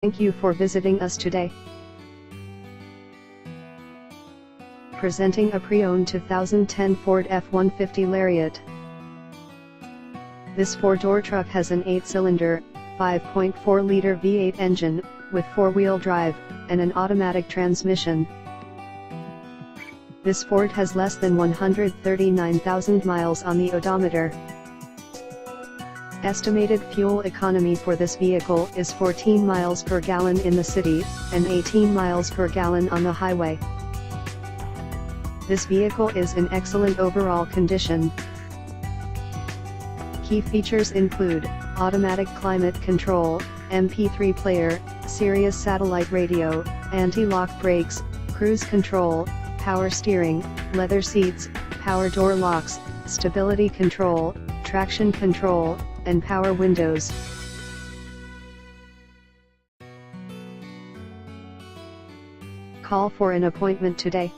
Thank you for visiting us today. Presenting a pre-owned 2010 Ford F-150 Lariat. This four-door truck has an 8-cylinder, 5.4-liter V8 engine, with four-wheel drive, and an automatic transmission. This Ford has less than 139,000 miles on the odometer. Estimated fuel economy for this vehicle is 14 miles per gallon in the city, and 18 miles per gallon on the highway. This vehicle is in excellent overall condition. Key features include automatic climate control, MP3 player, Sirius satellite radio, anti-lock brakes, cruise control, power steering, leather seats, power door locks, stability control, traction control, and power windows. Call for an appointment today.